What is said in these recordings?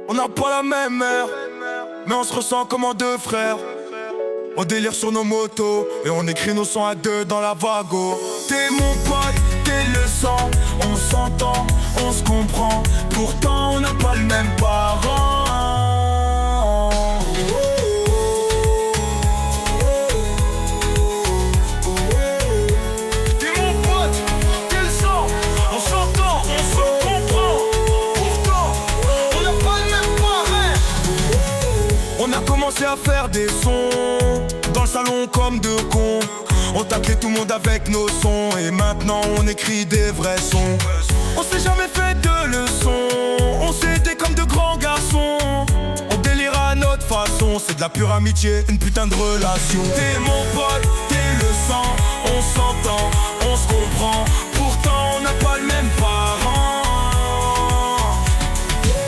On n'a pas la même mère, mais on se ressent comme en deux frères. On délire sur nos motos et on écrit nos sons à deux dans la vago. T'es mon pote, t'es le sang, on s'entend, on se comprend. Pourtant on n'a pas le même parent. T'es mon pote, t'es le sang, on s'entend, on se comprend. Pourtant on n'a pas le même parrain. On a commencé à faire des sons dans le salon comme deux cons. On taclait tout le monde avec nos sons et maintenant on écrit des vrais sons. On s'est jamais fait de leçons, on s'est aidé comme de grands garçons. On délire à notre façon, c'est de la pure amitié, une putain de relation. T'es mon pote, t'es le sang, on s'entend, on se comprend. Pourtant on n'a pas le même parent.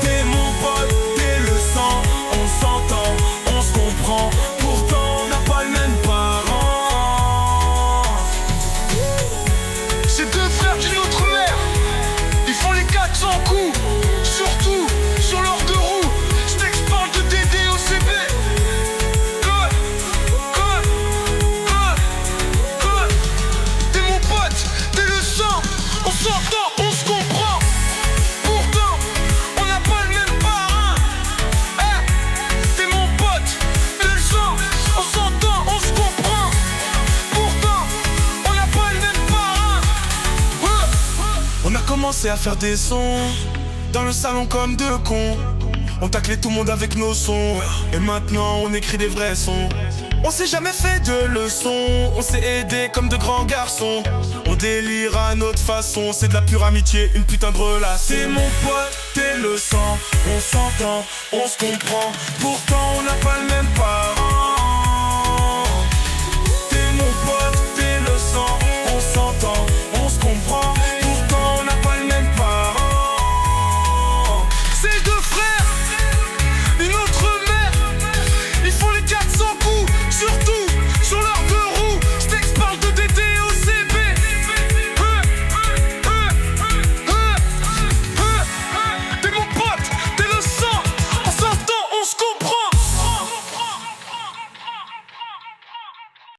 T'es mon pote, t'es le sang, on s'entend, on se comprend. Pourtant on n'a pas le même parent. C'est deux frères d'une autre mère. Ils font les 400 coups, surtout sur leurs deux roues. Stex parle de DD au CB. T'es mon pote, t'es le sang, on s'entend, on se comprend. Pourtant, on n'a pas le même parrain. T'es mon pote, t'es le sang, on s'entend, on se comprend. Pourtant, on n'a pas le même parrain. On a commencé à faire des sons dans le salon comme deux cons. On taclait tout le monde avec nos sons et maintenant on écrit des vrais sons. On s'est jamais fait de leçons, on s'est aidé comme de grands garçons. On délire à notre façon, c'est de la pure amitié, une putain de relation. T'es mon pote, t'es le sang, on s'entend, on se comprend. Pourtant on n'a pas le même parent.